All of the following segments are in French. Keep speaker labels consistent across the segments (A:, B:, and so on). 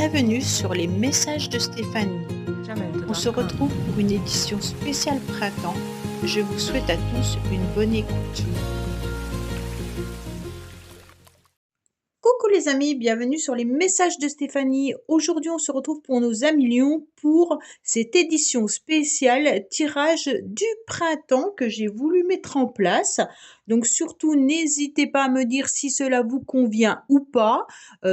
A: Bienvenue sur les messages de Stéphanie. On se retrouve pour une édition spéciale printemps. Je vous souhaite à tous une bonne écoute. Coucou les amis, bienvenue sur les messages de Stéphanie. Aujourd'hui, on se retrouve pour nos amis lions pour cette édition spéciale tirage du printemps que j'ai voulu mettre en place. Donc surtout, n'hésitez pas à me dire si cela vous convient ou pas.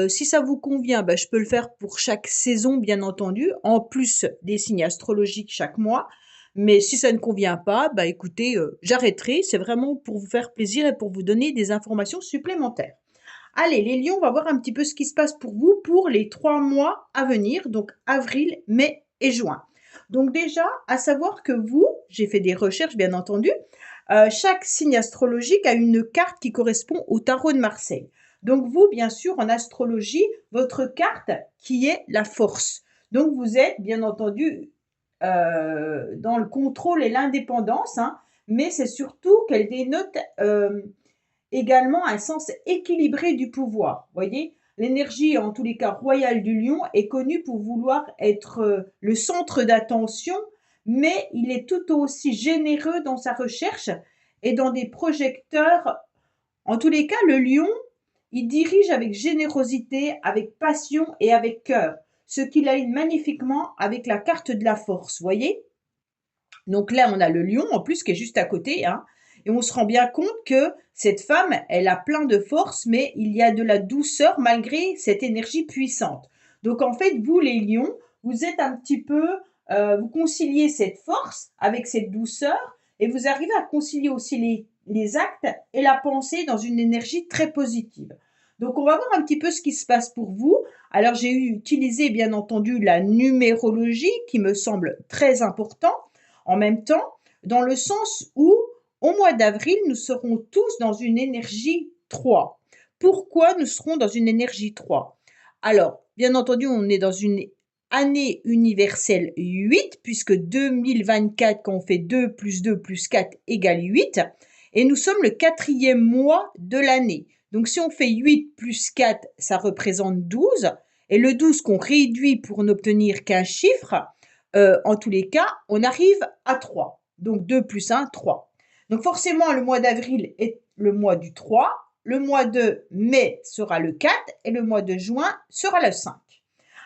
A: Si ça vous convient, je peux le faire pour chaque saison, bien entendu, en plus des signes astrologiques chaque mois. Mais si ça ne convient pas, écoutez, j'arrêterai. C'est vraiment pour vous faire plaisir et pour vous donner des informations supplémentaires. Allez, les lions, on va voir un petit peu ce qui se passe pour vous pour les 3 mois à venir, donc avril, mai et juin. Donc déjà, à savoir que vous, j'ai fait des recherches bien entendu, chaque signe astrologique a une carte qui correspond au tarot de Marseille. Donc vous, bien sûr, en astrologie, votre carte qui est la force. Donc vous êtes bien entendu dans le contrôle et l'indépendance, mais c'est surtout qu'elle dénote également un sens équilibré du pouvoir. Voyez, l'énergie, en tous les cas royale du lion, est connue pour vouloir être le centre d'attention, mais il est tout aussi généreux dans sa recherche et dans des projecteurs. En tous les cas, le lion, il dirige avec générosité, avec passion et avec cœur, ce qu'il aligne magnifiquement avec la carte de la force, voyez. Donc là, on a le lion, en plus, qui est juste à côté, et on se rend bien compte que cette femme, elle a plein de force, mais il y a de la douceur malgré cette énergie puissante. Donc en fait, vous les lions, vous êtes un petit peu, vous conciliez cette force avec cette douceur, et vous arrivez à concilier aussi les actes et la pensée dans une énergie très positive. Donc on va voir un petit peu ce qui se passe pour vous. Alors j'ai utilisé bien entendu la numérologie qui me semble très important en même temps, dans le sens où au mois d'avril, nous serons tous dans une énergie 3. Pourquoi nous serons dans une énergie 3? Alors, bien entendu, on est dans une année universelle 8, puisque 2024, quand on fait 2 plus 2 plus 4 égale 8, et nous sommes le 4e mois de l'année. Donc, si on fait 8 plus 4, ça représente 12, et le 12 qu'on réduit pour n'obtenir qu'un chiffre, en tous les cas, on arrive à 3. Donc 2 plus 1, 3. Donc forcément, le mois d'avril est le mois du 3, le mois de mai sera le 4 et le mois de juin sera le 5.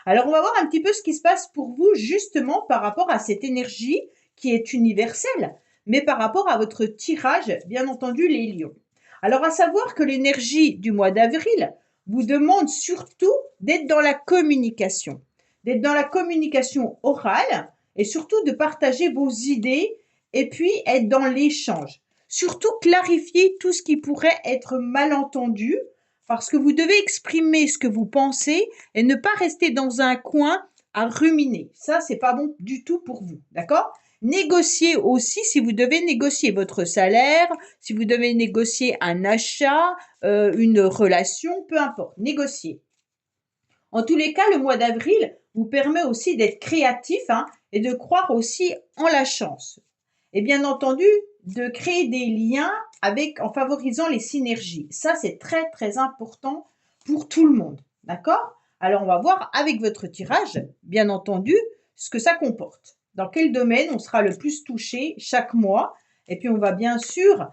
A: Alors on va voir un petit peu ce qui se passe pour vous justement par rapport à cette énergie qui est universelle, mais par rapport à votre tirage, bien entendu, les lions. Alors à savoir que l'énergie du mois d'avril vous demande surtout d'être dans la communication. D'être dans la communication orale et surtout de partager vos idées et puis être dans l'échange. Surtout clarifier tout ce qui pourrait être mal entendu parce que vous devez exprimer ce que vous pensez et ne pas rester dans un coin à ruminer. Ça, c'est pas bon du tout pour vous, d'accord? Négocier aussi si vous devez négocier votre salaire, si vous devez négocier un achat, une relation, peu importe, négocier. En tous les cas, le mois d'avril vous permet aussi d'être créatif et de croire aussi en la chance. Et bien entendu, de créer des liens en favorisant les synergies. Ça, c'est très, très important pour tout le monde. D'accord? Alors, on va voir avec votre tirage, bien entendu, ce que ça comporte. Dans quel domaine on sera le plus touché chaque mois. Et puis, on va bien sûr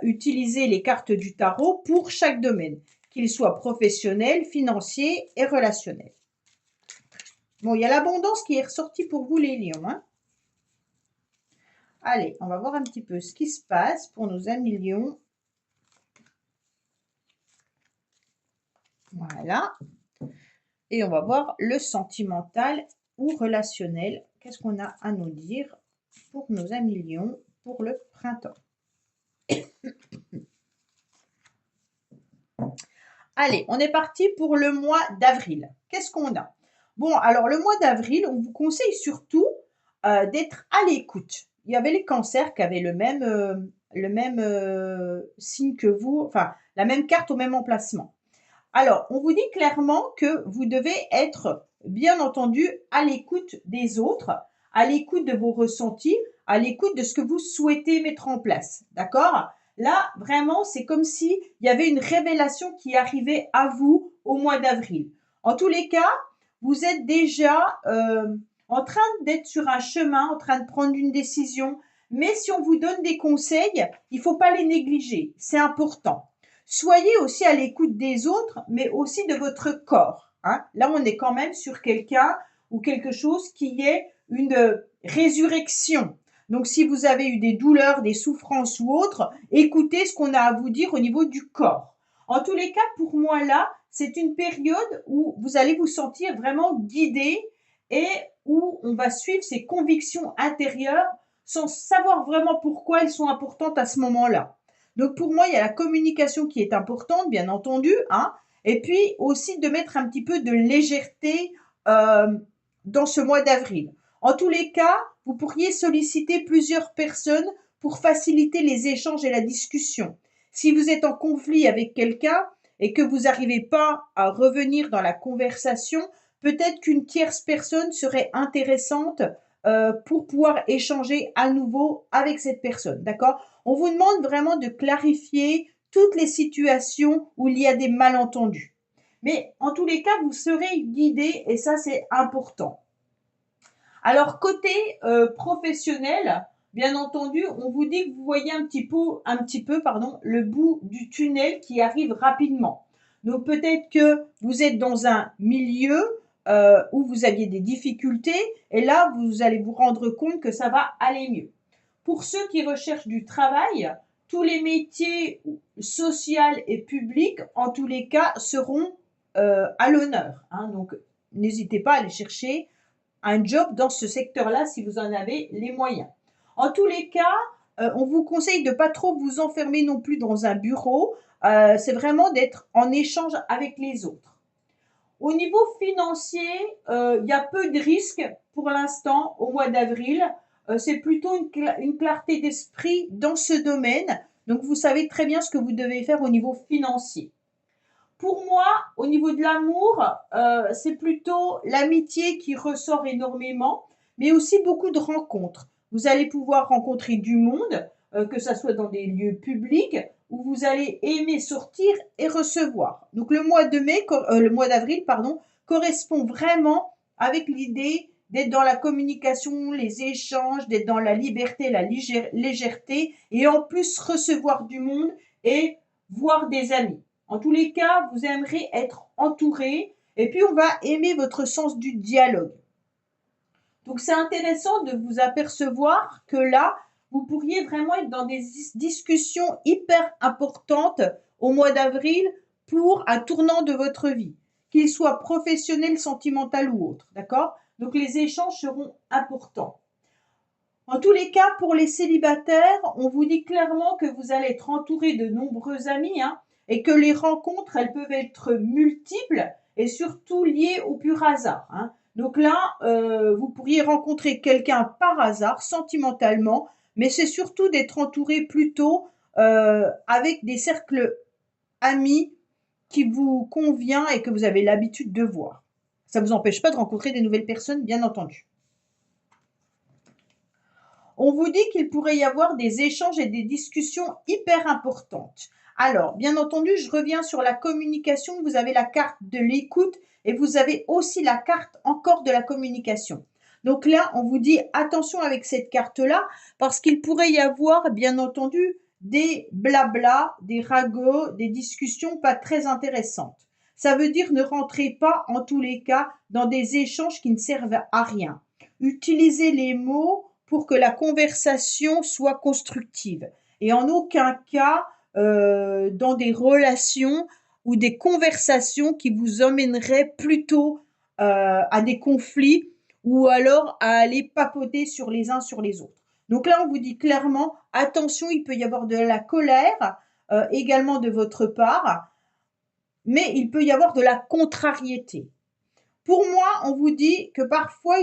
A: utiliser les cartes du tarot pour chaque domaine, qu'il soit professionnel, financier et relationnel. Bon, il y a l'abondance qui est ressortie pour vous les lions. Allez, on va voir un petit peu ce qui se passe pour nos amis lions. Voilà. Et on va voir le sentimental ou relationnel. Qu'est-ce qu'on a à nous dire pour nos amis lions pour le printemps? Allez, on est parti pour le mois d'avril. Qu'est-ce qu'on a? Bon, alors le mois d'avril, on vous conseille surtout d'être à l'écoute. Il y avait les cancers qui avaient le même signe que vous, enfin la même carte au même emplacement. Alors, on vous dit clairement que vous devez être, bien entendu, à l'écoute des autres, à l'écoute de vos ressentis, à l'écoute de ce que vous souhaitez mettre en place. D'accord? Là, vraiment, c'est comme s'il y avait une révélation qui arrivait à vous au mois d'avril. En tous les cas, vous êtes déjà en train d'être sur un chemin, en train de prendre une décision. Mais si on vous donne des conseils, il ne faut pas les négliger. C'est important. Soyez aussi à l'écoute des autres, mais aussi de votre corps. Hein. Là, on est quand même sur quelqu'un ou quelque chose qui est une résurrection. Donc, si vous avez eu des douleurs, des souffrances ou autres, écoutez ce qu'on a à vous dire au niveau du corps. En tous les cas, pour moi, là, c'est une période où vous allez vous sentir vraiment guidé et où on va suivre ses convictions intérieures sans savoir vraiment pourquoi elles sont importantes à ce moment-là. Donc pour moi, il y a la communication qui est importante, bien entendu, hein, et puis aussi de mettre un petit peu de légèreté euh, dans ce mois d'avril. En tous les cas, vous pourriez solliciter plusieurs personnes pour faciliter les échanges et la discussion. Si vous êtes en conflit avec quelqu'un et que vous n'arrivez pas à revenir dans la conversation, peut-être qu'une tierce personne serait intéressante pour pouvoir échanger à nouveau avec cette personne. D'accord? On vous demande vraiment de clarifier toutes les situations où il y a des malentendus. Mais en tous les cas, vous serez guidé et ça, c'est important. Alors, côté professionnel, bien entendu, on vous dit que vous voyez un petit peu, le bout du tunnel qui arrive rapidement. Donc, peut-être que vous êtes dans un milieu où vous aviez des difficultés et là, vous allez vous rendre compte que ça va aller mieux. Pour ceux qui recherchent du travail, tous les métiers sociaux et publics, en tous les cas, seront à l'honneur. Hein. Donc, n'hésitez pas à aller chercher un job dans ce secteur-là si vous en avez les moyens. En tous les cas, on vous conseille de ne pas trop vous enfermer non plus dans un bureau. C'est vraiment d'être en échange avec les autres. Au niveau financier, il y a peu de risques pour l'instant au mois d'avril. C'est plutôt une clarté d'esprit dans ce domaine. Donc, vous savez très bien ce que vous devez faire au niveau financier. Pour moi, au niveau de l'amour, c'est plutôt l'amitié qui ressort énormément, mais aussi beaucoup de rencontres. Vous allez pouvoir rencontrer du monde, que ce soit dans des lieux publics, où vous allez aimer sortir et recevoir. Donc le mois d'avril, pardon, correspond vraiment avec l'idée d'être dans la communication, les échanges, d'être dans la liberté, la légèreté, et en plus recevoir du monde et voir des amis. En tous les cas, vous aimerez être entouré et puis on va aimer votre sens du dialogue. Donc c'est intéressant de vous apercevoir que là, vous pourriez vraiment être dans des discussions hyper importantes au mois d'avril pour un tournant de votre vie, qu'il soit professionnel, sentimental ou autre. D'accord? Donc les échanges seront importants. En tous les cas, pour les célibataires, on vous dit clairement que vous allez être entouré de nombreux amis, hein, et que les rencontres, elles peuvent être multiples et surtout liées au pur hasard. Hein. Donc là, vous pourriez rencontrer quelqu'un par hasard, sentimentalement, mais c'est surtout d'être entouré plutôt avec des cercles amis qui vous convient et que vous avez l'habitude de voir. Ça ne vous empêche pas de rencontrer des nouvelles personnes, bien entendu. On vous dit qu'il pourrait y avoir des échanges et des discussions hyper importantes. Alors, bien entendu, je reviens sur la communication. Vous avez la carte de l'écoute et vous avez aussi la carte encore de la communication. Donc là, on vous dit attention avec cette carte-là parce qu'il pourrait y avoir, bien entendu, des blabla, des ragots, des discussions pas très intéressantes. Ça veut dire ne rentrez pas, en tous les cas, dans des échanges qui ne servent à rien. Utilisez les mots pour que la conversation soit constructive. Et en aucun cas dans des relations ou des conversations qui vous emmèneraient plutôt à des conflits ou alors à aller papoter sur les uns sur les autres. Donc là, on vous dit clairement, attention, il peut y avoir de la colère également de votre part, mais il peut y avoir de la contrariété. Pour moi, on vous dit que parfois,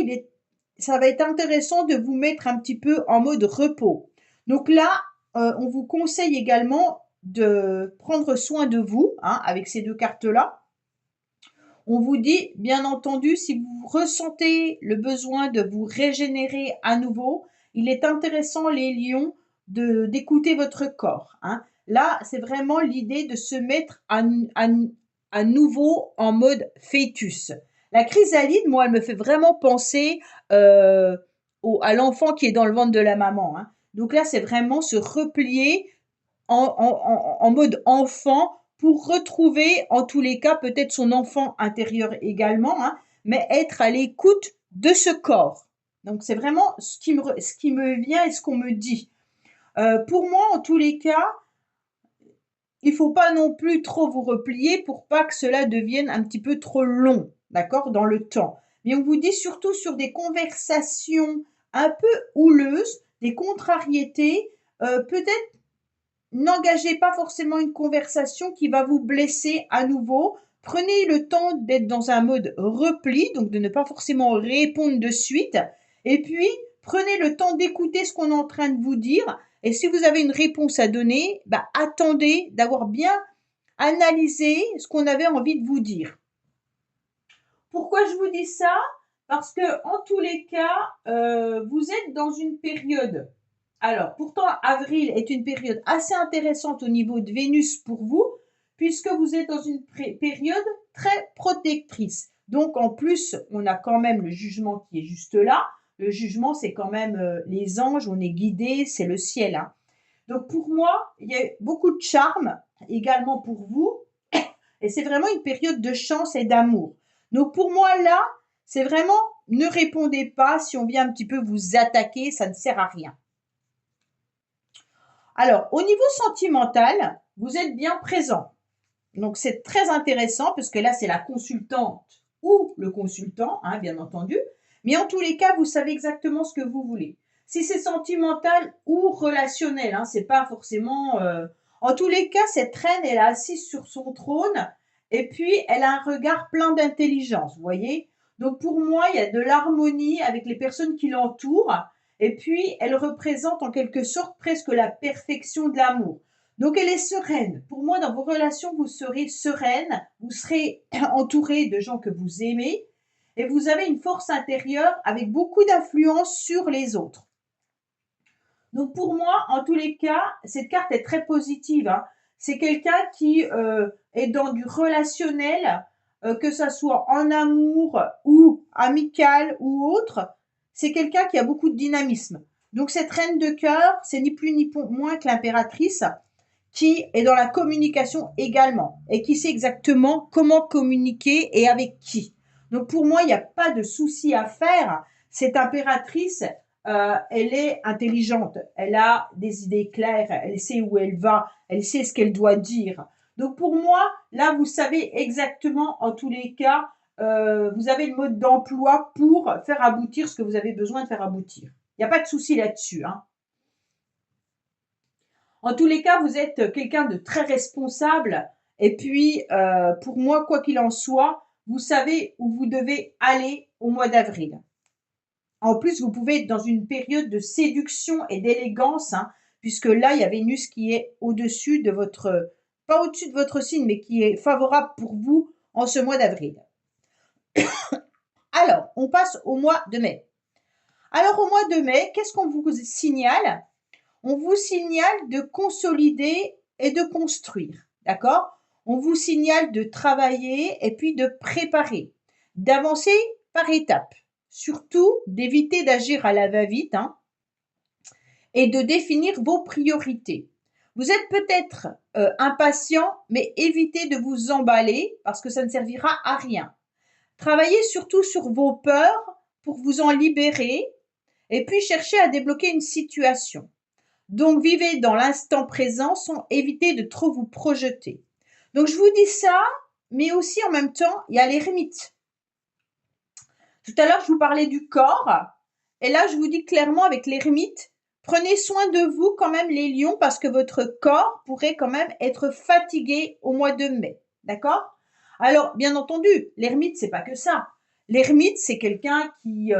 A: ça va être intéressant de vous mettre un petit peu en mode repos. Donc là, on vous conseille également de prendre soin de vous, hein, avec ces deux cartes-là. On vous dit, bien entendu, si vous ressentez le besoin de vous régénérer à nouveau, il est intéressant, les lions, d'écouter votre corps. Hein. Là, c'est vraiment l'idée de se mettre à nouveau en mode fœtus. La chrysalide, moi, elle me fait vraiment penser à l'enfant qui est dans le ventre de la maman, hein. Donc là, c'est vraiment se replier en mode enfant pour retrouver, en tous les cas, peut-être son enfant intérieur également, hein, mais être à l'écoute de ce corps. Donc c'est vraiment ce qui me vient et ce qu'on me dit. Pour moi, en tous les cas, il faut pas non plus trop vous replier pour pas que cela devienne un petit peu trop long, d'accord, dans le temps. Mais on vous dit surtout sur des conversations un peu houleuses, des contrariétés, peut-être n'engagez pas forcément une conversation qui va vous blesser à nouveau. Prenez le temps d'être dans un mode repli, donc de ne pas forcément répondre de suite. Et puis, prenez le temps d'écouter ce qu'on est en train de vous dire. Et si vous avez une réponse à donner, bah, attendez d'avoir bien analysé ce qu'on avait envie de vous dire. Pourquoi je vous dis ça? Parce que en tous les cas, vous êtes dans une période. Alors, pourtant, avril est une période assez intéressante au niveau de Vénus pour vous, puisque vous êtes dans une période très protectrice. Donc, en plus, on a quand même le jugement qui est juste là. Le jugement, c'est quand même les anges, on est guidé, c'est le ciel, hein. Donc, pour moi, il y a beaucoup de charme également pour vous. Et c'est vraiment une période de chance et d'amour. Donc, pour moi, là, c'est vraiment, ne répondez pas si on vient un petit peu vous attaquer, ça ne sert à rien. Alors, au niveau sentimental, vous êtes bien présent. Donc, c'est très intéressant parce que là, c'est la consultante ou le consultant, hein, bien entendu. Mais en tous les cas, vous savez exactement ce que vous voulez. Si c'est sentimental ou relationnel, hein, c'est pas forcément. En tous les cas, cette reine, elle est assise sur son trône et puis elle a un regard plein d'intelligence, vous voyez. Donc, pour moi, il y a de l'harmonie avec les personnes qui l'entourent. Et puis, elle représente en quelque sorte presque la perfection de l'amour. Donc, elle est sereine. Pour moi, dans vos relations, vous serez sereine, vous serez entouré de gens que vous aimez et vous avez une force intérieure avec beaucoup d'influence sur les autres. Donc, pour moi, en tous les cas, cette carte est très positive, hein. C'est quelqu'un qui est dans du relationnel, que ça soit en amour ou amical ou autre. C'est quelqu'un qui a beaucoup de dynamisme. Donc, cette reine de cœur, c'est ni plus ni moins que l'impératrice qui est dans la communication également et qui sait exactement comment communiquer et avec qui. Donc pour moi, il n'y a pas de souci à faire. Cette impératrice, elle est intelligente, elle a des idées claires, elle sait où elle va, elle sait ce qu'elle doit dire. Donc pour moi, là, vous savez exactement, en tous les cas, vous avez le mode d'emploi pour faire aboutir ce que vous avez besoin de faire aboutir. Il n'y a pas de souci là-dessus, hein. En tous les cas, vous êtes quelqu'un de très responsable. Et puis, pour moi, quoi qu'il en soit, vous savez où vous devez aller au mois d'avril. En plus, vous pouvez être dans une période de séduction et d'élégance, hein, puisque là, il y a Vénus qui est au-dessus de votre, pas au-dessus de votre signe, mais qui est favorable pour vous en ce mois d'avril. Alors, on passe au mois de mai. Alors, au mois de mai, qu'est-ce qu'on vous signale? On vous signale de consolider et de construire, d'accord? On vous signale de travailler et puis de préparer, d'avancer par étapes, surtout d'éviter d'agir à la va-vite, hein, et de définir vos priorités. Vous êtes peut-être impatient, mais évitez de vous emballer parce que ça ne servira à rien. Travaillez surtout sur vos peurs pour vous en libérer et puis cherchez à débloquer une situation. Donc, vivez dans l'instant présent sans éviter de trop vous projeter. Donc, je vous dis ça, mais aussi en même temps, il y a l'ermite. Tout à l'heure, je vous parlais du corps. Et là, je vous dis clairement avec l'ermite, prenez soin de vous quand même les lions parce que votre corps pourrait quand même être fatigué au mois de mai. D'accord? Alors, bien entendu, l'ermite, c'est pas que ça. L'ermite, c'est quelqu'un qui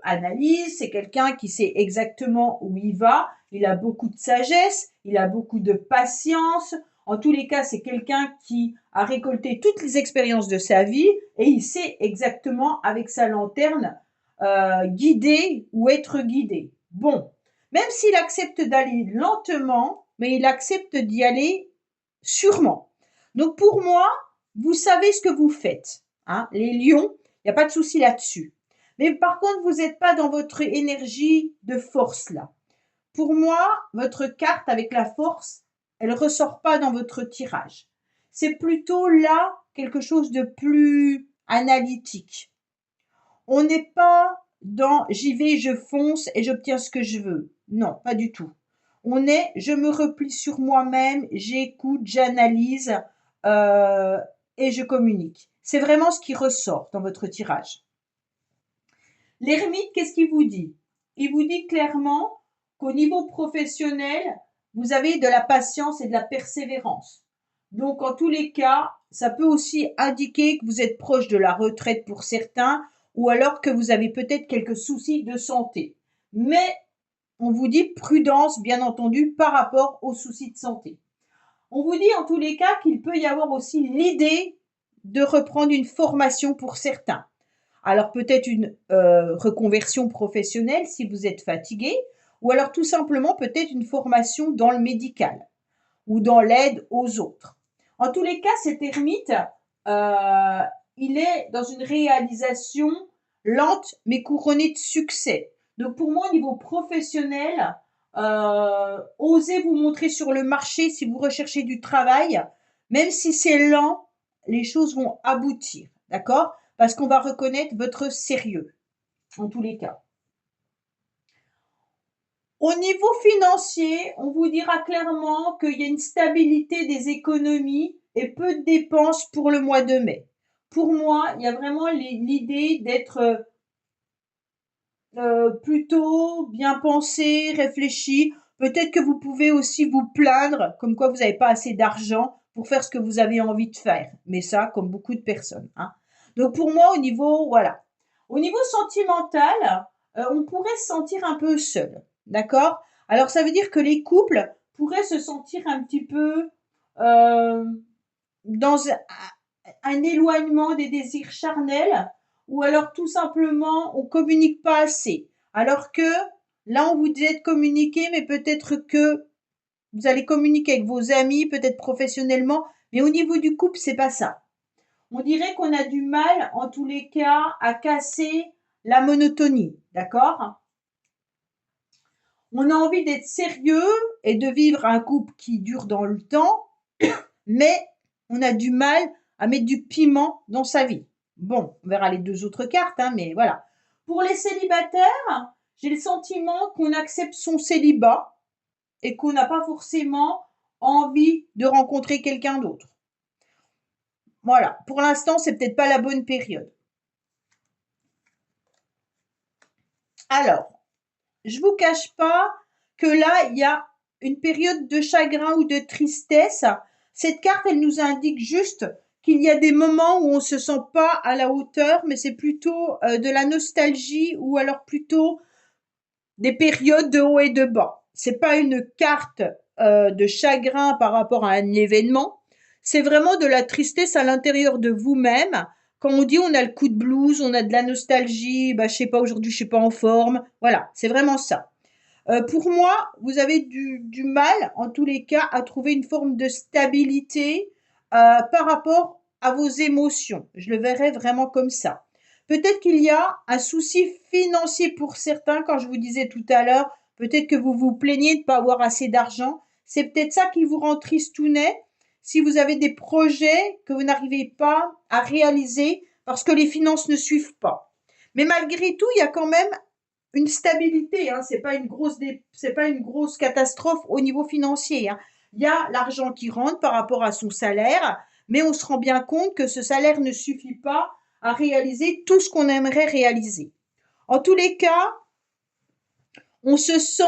A: analyse, c'est quelqu'un qui sait exactement où il va, il a beaucoup de sagesse, il a beaucoup de patience. En tous les cas, c'est quelqu'un qui a récolté toutes les expériences de sa vie et il sait exactement avec sa lanterne guider ou être guidé. Bon, même s'il accepte d'aller lentement, mais il accepte d'y aller sûrement. Donc pour moi, vous savez ce que vous faites. hein. Les lions, il n'y a pas de souci là-dessus. Mais par contre, vous n'êtes pas dans votre énergie de force là. Pour moi, votre carte avec la force, elle ne ressort pas dans votre tirage. C'est plutôt là quelque chose de plus analytique. On n'est pas dans j'y vais, je fonce et j'obtiens ce que je veux. Non, pas du tout. On est je me replie sur moi-même, j'écoute, j'analyse euh, et je communique. C'est vraiment ce qui ressort dans votre tirage. L'ermite, qu'est-ce qu'il vous dit? Il vous dit clairement qu'au niveau professionnel, vous avez de la patience et de la persévérance. Donc, en tous les cas, ça peut aussi indiquer que vous êtes proche de la retraite pour certains, ou alors que vous avez peut-être quelques soucis de santé. Mais on vous dit prudence, bien entendu, par rapport aux soucis de santé. On vous dit en tous les cas qu'il peut y avoir aussi l'idée de reprendre une formation pour certains. Alors peut-être une reconversion professionnelle si vous êtes fatigué, ou alors tout simplement peut-être une formation dans le médical ou dans l'aide aux autres. En tous les cas, cet ermite, euh, il est dans une réalisation lente mais couronnée de succès. Donc pour moi, au niveau professionnel, osez vous montrer sur le marché si vous recherchez du travail, même si c'est lent, les choses vont aboutir, d'accord? Parce qu'on va reconnaître votre sérieux, en tous les cas. Au niveau financier, on vous dira clairement qu'il y a une stabilité des économies et peu de dépenses pour le mois de mai. Pour moi, il y a vraiment l'idée d'être plutôt bien pensé, réfléchi. Peut-être que vous pouvez aussi vous plaindre comme quoi vous n'avez pas assez d'argent pour faire ce que vous avez envie de faire. Mais ça, comme beaucoup de personnes, hein. Donc pour moi, au niveau, voilà. Au niveau sentimental, on pourrait se sentir un peu seul. D'accord? Alors ça veut dire que les couples pourraient se sentir un petit peu euh, dans un éloignement des désirs charnels, ou alors tout simplement on communique pas assez. Alors que là on vous dit de communiquer, mais peut-être que vous allez communiquer avec vos amis, peut-être professionnellement, mais au niveau du couple c'est pas ça. On dirait qu'on a du mal en tous les cas à casser la monotonie, d'accord? On a envie d'être sérieux et de vivre un couple qui dure dans le temps, mais on a du mal à mettre du piment dans sa vie. Bon, on verra les deux autres cartes, hein, mais voilà. Pour les célibataires, j'ai le sentiment qu'on accepte son célibat et qu'on n'a pas forcément envie de rencontrer quelqu'un d'autre. Voilà, pour l'instant, c'est peut-être pas la bonne période. Alors, je vous cache pas que là, il y a une période de chagrin ou de tristesse. Cette carte, elle nous indique juste qu'il y a des moments où on se sent pas à la hauteur, mais c'est plutôt de la nostalgie ou alors plutôt des périodes de haut et de bas. C'est pas une carte de chagrin par rapport à un événement. C'est vraiment de la tristesse à l'intérieur de vous-même. Quand on dit on a le coup de blues, on a de la nostalgie, bah je sais pas aujourd'hui je suis pas en forme. Voilà, c'est vraiment ça. Pour moi, vous avez du mal, en tous les cas, à trouver une forme de stabilité par rapport à vos émotions. Je le verrais vraiment comme ça. Peut-être qu'il y a un souci financier pour certains, quand je vous disais tout à l'heure, peut-être que vous vous plaignez de ne pas avoir assez d'argent. C'est peut-être ça qui vous rend tristounet si vous avez des projets que vous n'arrivez pas à réaliser parce que les finances ne suivent pas. Mais malgré tout, il y a quand même une stabilité, hein, c'est pas une grosse catastrophe au niveau financier, hein. Il y a l'argent qui rentre par rapport à son salaire, mais on se rend bien compte que ce salaire ne suffit pas à réaliser tout ce qu'on aimerait réaliser. En tous les cas, on se sent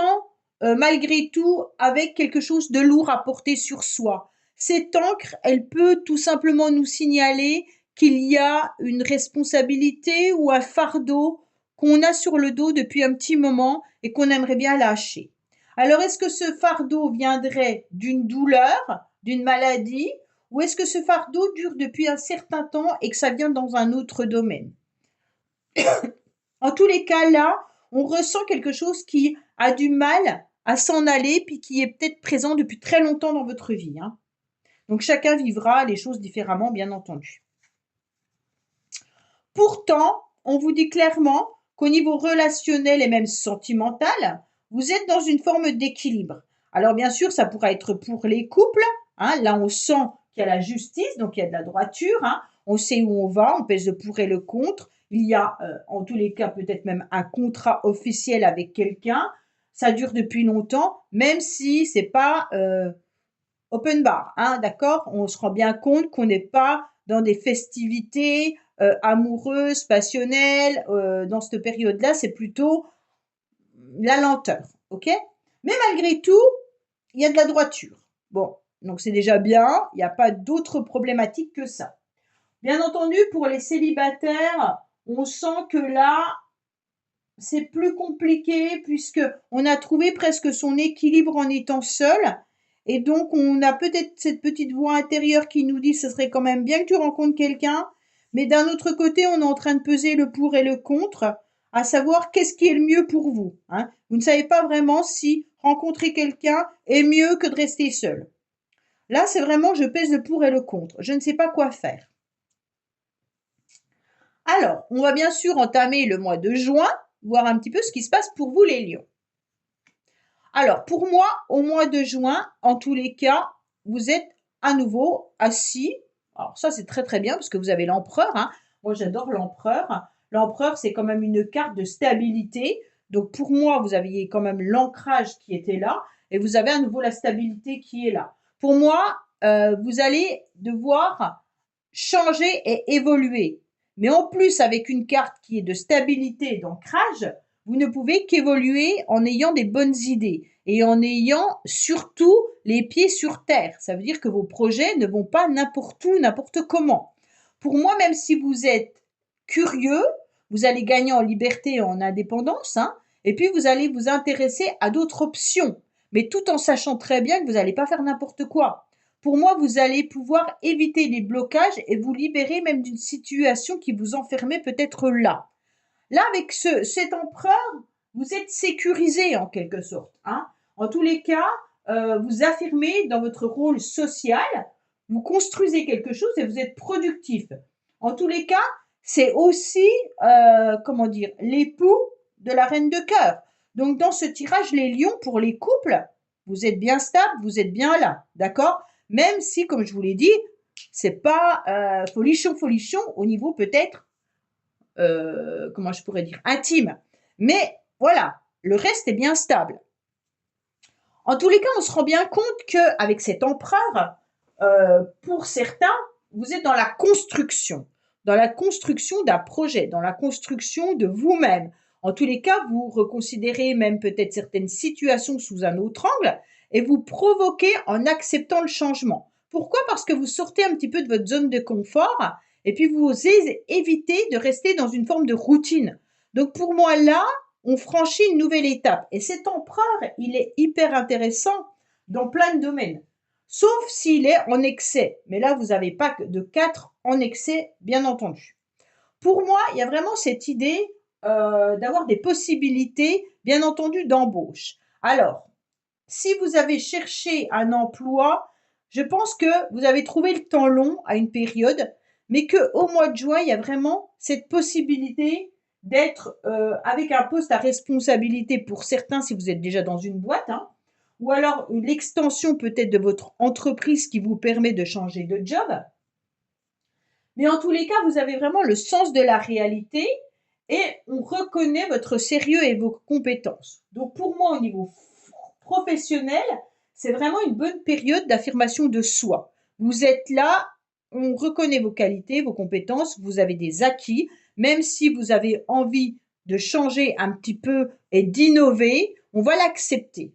A: malgré tout avec quelque chose de lourd à porter sur soi. Cette encre, elle peut tout simplement nous signaler qu'il y a une responsabilité ou un fardeau qu'on a sur le dos depuis un petit moment et qu'on aimerait bien lâcher. Alors, est-ce que ce fardeau viendrait d'une douleur, d'une maladie, ou est-ce que ce fardeau dure depuis un certain temps et que ça vient dans un autre domaine? En tous les cas, là, on ressent quelque chose qui a du mal à s'en aller, puis qui est peut-être présent depuis très longtemps dans votre vie, hein. Donc chacun vivra les choses différemment, bien entendu. Pourtant, on vous dit clairement qu'au niveau relationnel et même sentimental, vous êtes dans une forme d'équilibre. Alors bien sûr, ça pourra être pour les couples, hein, là on sent qu'il y a la justice, donc il y a de la droiture, hein, on sait où on va, on pèse le pour et le contre. Il y a en tous les cas peut-être même un contrat officiel avec quelqu'un. Ça dure depuis longtemps, même si c'est pas open bar, hein, d'accord? On se rend bien compte qu'on n'est pas dans des festivités amoureuses, passionnelles. Dans cette période-là, c'est plutôt la lenteur, ok? Mais malgré tout, il y a de la droiture. Bon, donc c'est déjà bien. Il n'y a pas d'autres problématiques que ça. Bien entendu, pour les célibataires, on sent que là, c'est plus compliqué puisque on a trouvé presque son équilibre en étant seul. Et donc, on a peut-être cette petite voix intérieure qui nous dit ce serait quand même bien que tu rencontres quelqu'un. Mais d'un autre côté, on est en train de peser le pour et le contre, à savoir qu'est-ce qui est le mieux pour vous, hein. Vous ne savez pas vraiment si rencontrer quelqu'un est mieux que de rester seul. Là, c'est vraiment je pèse le pour et le contre. Je ne sais pas quoi faire. Alors, on va bien sûr entamer le mois de juin, voir un petit peu ce qui se passe pour vous les lions. Alors, pour moi, au mois de juin, en tous les cas, vous êtes à nouveau assis. Alors ça, c'est très très bien parce que vous avez l'empereur, hein. Moi, j'adore l'empereur. L'empereur, c'est quand même une carte de stabilité. Donc pour moi, vous aviez quand même l'ancrage qui était là et vous avez à nouveau la stabilité qui est là. Pour moi, vous allez devoir changer et évoluer. Mais en plus, avec une carte qui est de stabilité et d'ancrage, vous ne pouvez qu'évoluer en ayant des bonnes idées et en ayant surtout les pieds sur terre. Ça veut dire que vos projets ne vont pas n'importe où, n'importe comment. Pour moi, même si vous êtes curieux, vous allez gagner en liberté et en indépendance, hein, et puis vous allez vous intéresser à d'autres options, mais tout en sachant très bien que vous n'allez pas faire n'importe quoi. Pour moi, vous allez pouvoir éviter les blocages et vous libérer même d'une situation qui vous enfermait peut-être là. Là, avec cet empereur, vous êtes sécurisé en quelque sorte, hein. En tous les cas, vous affirmez dans votre rôle social, vous construisez quelque chose et vous êtes productif. En tous les cas, c'est aussi, comment dire, l'époux de la reine de cœur. Donc, dans ce tirage, les lions, pour les couples, vous êtes bien stable, vous êtes bien là, d'accord? Même si, comme je vous l'ai dit, c'est pas folichon au niveau peut-être comment je pourrais dire, intime. Mais voilà, le reste est bien stable. En tous les cas, on se rend bien compte qu'avec cet empereur, pour certains, vous êtes dans la construction d'un projet, dans la construction de vous-même. En tous les cas, vous reconsidérez même peut-être certaines situations sous un autre angle et vous provoquez en acceptant le changement. Pourquoi? Parce que vous sortez un petit peu de votre zone de confort et puis vous évitez de rester dans une forme de routine. Donc pour moi là, on franchit une nouvelle étape. Et cet empereur, il est hyper intéressant dans plein de domaines. Sauf s'il est en excès. Mais là, vous n'avez pas de 4 en excès, bien entendu. Pour moi, il y a vraiment cette idée d'avoir des possibilités, bien entendu, d'embauche. Alors, si vous avez cherché un emploi, je pense que vous avez trouvé le temps long à une période, mais qu'au mois de juin, il y a vraiment cette possibilité d'être avec un poste à responsabilité pour certains si vous êtes déjà dans une boîte, hein, ou alors l'extension peut-être de votre entreprise qui vous permet de changer de job. Mais en tous les cas, vous avez vraiment le sens de la réalité et on reconnaît votre sérieux et vos compétences. Donc pour moi, au niveau professionnel, c'est vraiment une bonne période d'affirmation de soi. Vous êtes là, on reconnaît vos qualités, vos compétences, vous avez des acquis, même si vous avez envie de changer un petit peu et d'innover, on va l'accepter.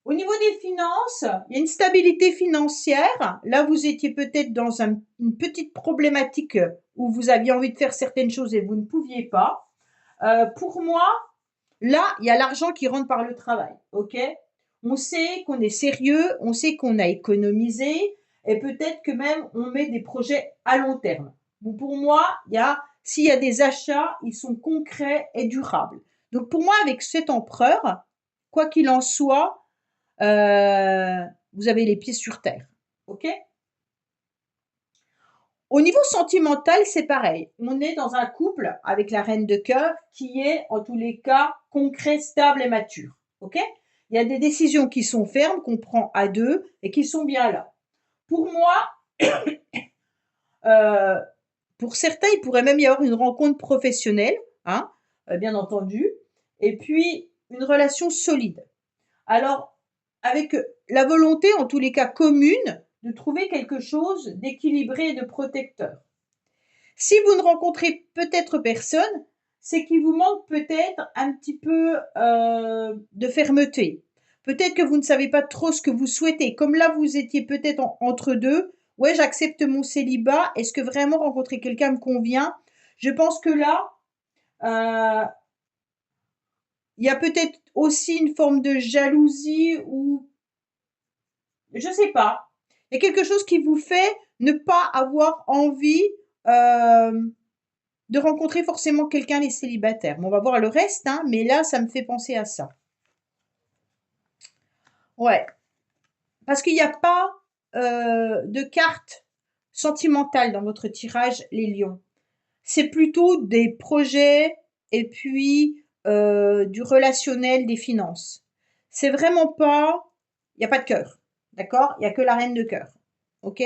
A: Au niveau des finances, il y a une stabilité financière. Là, vous étiez peut-être dans une petite problématique où vous aviez envie de faire certaines choses et vous ne pouviez pas. Pour moi, là, il y a l'argent qui rentre par le travail, ok? On sait qu'on est sérieux, on sait qu'on a économisé et peut-être que même on met des projets à long terme. Bon, pour moi, s'il y a des achats, ils sont concrets et durables. Donc pour moi, avec cet empereur, quoi qu'il en soit, vous avez les pieds sur terre, ok? Au niveau sentimental, c'est pareil. On est dans un couple avec la reine de cœur qui est, en tous les cas, concret, stable et mature. OK? Il y a des décisions qui sont fermes, qu'on prend à deux et qui sont bien là. Pour moi, euh, pour certains, il pourrait même y avoir une rencontre professionnelle, hein, bien entendu, et puis une relation solide. Alors, avec la volonté, en tous les cas commune, de trouver quelque chose d'équilibré et de protecteur. Si vous ne rencontrez peut-être personne, c'est qu'il vous manque peut-être un petit peu de fermeté. Peut-être que vous ne savez pas trop ce que vous souhaitez. Comme là, vous étiez peut-être entre deux. Ouais, j'accepte mon célibat. Est-ce que vraiment rencontrer quelqu'un me convient? Je pense que là, euh, il y a peut-être aussi une forme de jalousie ou je sais pas. Il y a quelque chose qui vous fait ne pas avoir envie euh, de rencontrer forcément quelqu'un les célibataires. Bon, on va voir le reste, hein, mais là, ça me fait penser à ça. Ouais, parce qu'il n'y a pas de carte sentimentale dans votre tirage, les lions. C'est plutôt des projets et puis du relationnel, des finances. C'est vraiment pas... Il n'y a pas de cœur, d'accord? Il n'y a que la reine de cœur, ok?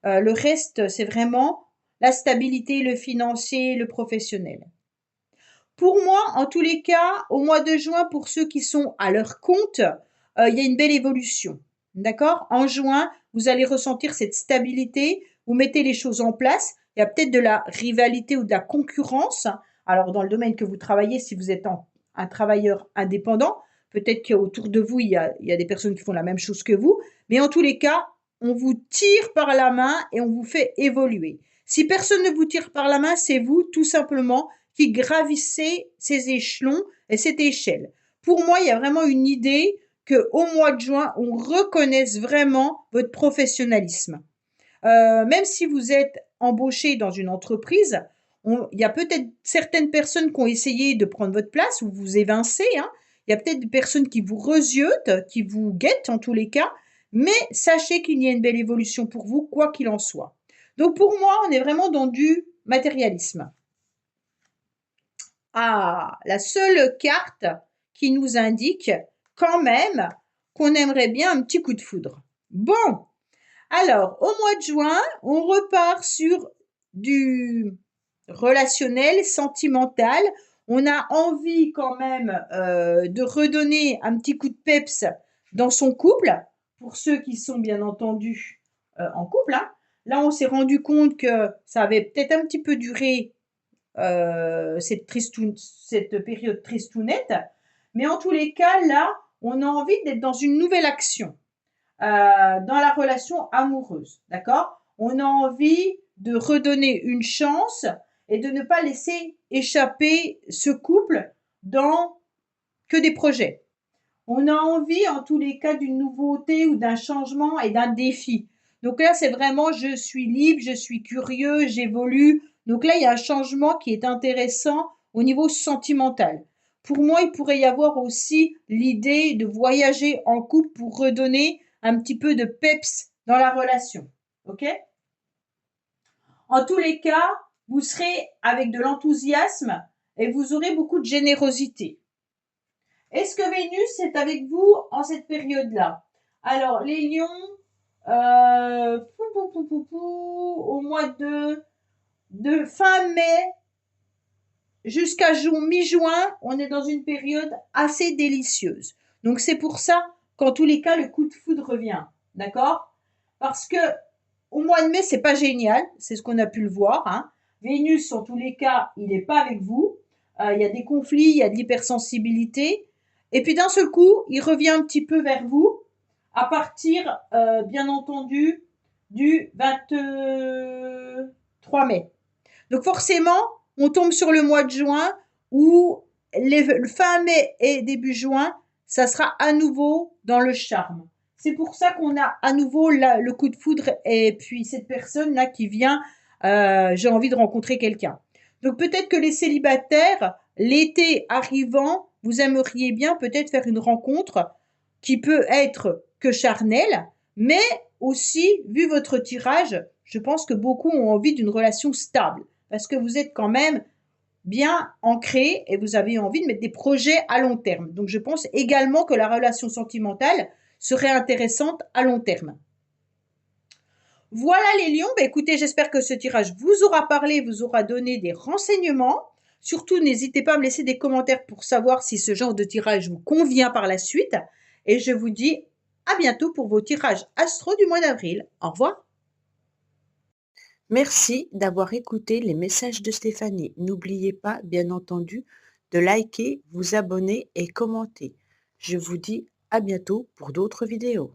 A: Le reste, c'est vraiment la stabilité, le financier, le professionnel. Pour moi, en tous les cas, au mois de juin, pour ceux qui sont à leur compte, il y a une belle évolution. D'accord? En juin, vous allez ressentir cette stabilité, vous mettez les choses en place. Il y a peut-être de la rivalité ou de la concurrence. Alors, dans le domaine que vous travaillez, si vous êtes un travailleur indépendant, peut-être qu'autour de vous, il y a des personnes qui font la même chose que vous. Mais en tous les cas, on vous tire par la main et on vous fait évoluer. Si personne ne vous tire par la main, c'est vous, tout simplement, qui gravissez ces échelons et cette échelle. Pour moi, il y a vraiment une idée qu'au mois de juin, on reconnaisse vraiment votre professionnalisme. Même si vous êtes embauché dans une entreprise, il y a peut-être certaines personnes qui ont essayé de prendre votre place ou vous évincer. Hein. Il y a peut-être des personnes qui vous rezieutent, qui vous guettent en tous les cas, mais sachez qu'il y a une belle évolution pour vous, quoi qu'il en soit. Donc pour moi, on est vraiment dans du matérialisme. Ah, la seule carte qui nous indique quand même qu'on aimerait bien un petit coup de foudre. Bon, alors au mois de juin, on repart sur du relationnel, sentimental. On a envie quand même de redonner un petit coup de peps dans son couple, pour ceux qui sont bien entendu en couple. Hein. Là, on s'est rendu compte que ça avait peut-être un petit peu duré cette période tristounette. Mais en tous les cas, là, on a envie d'être dans une nouvelle action, dans la relation amoureuse, d'accord? On a envie de redonner une chance et de ne pas laisser échapper ce couple dans que des projets. On a envie, en tous les cas, d'une nouveauté ou d'un changement et d'un défi. Donc là, c'est vraiment, je suis libre, je suis curieux, j'évolue. Donc là, il y a un changement qui est intéressant au niveau sentimental. Pour moi, il pourrait y avoir aussi l'idée de voyager en couple pour redonner un petit peu de peps dans la relation. OK? En tous les cas, vous serez avec de l'enthousiasme et vous aurez beaucoup de générosité. Est-ce que Vénus est avec vous en cette période-là? Alors, les lions, au mois de fin mai jusqu'à mi-juin, on est dans une période assez délicieuse. Donc, c'est pour ça qu'en tous les cas, le coup de foudre revient. D'accord? Parce que au mois de mai, c'est pas génial. C'est ce qu'on a pu le voir. Hein. Vénus, en tous les cas, il n'est pas avec vous. Il y a des conflits, il y a de l'hypersensibilité. Et puis d'un seul coup, il revient un petit peu vers vous à partir, bien entendu, du 23 mai. Donc forcément, on tombe sur le mois de juin où fin mai et début juin, ça sera à nouveau dans le charme. C'est pour ça qu'on a à nouveau le coup de foudre et puis cette personne-là qui vient, j'ai envie de rencontrer quelqu'un. Donc peut-être que les célibataires, l'été arrivant, vous aimeriez bien peut-être faire une rencontre qui peut être que charnelle, mais aussi, vu votre tirage, je pense que beaucoup ont envie d'une relation stable parce que vous êtes quand même bien ancré et vous avez envie de mettre des projets à long terme. Donc je pense également que la relation sentimentale serait intéressante à long terme. Voilà les lions, bah, écoutez, j'espère que ce tirage vous aura parlé, vous aura donné des renseignements. Surtout, n'hésitez pas à me laisser des commentaires pour savoir si ce genre de tirage vous convient par la suite. Et je vous dis à bientôt pour vos tirages astro du mois d'avril. Au revoir.
B: Merci d'avoir écouté les messages de Stéphanie. N'oubliez pas, bien entendu, de liker, vous abonner et commenter. Je vous dis à bientôt pour d'autres vidéos.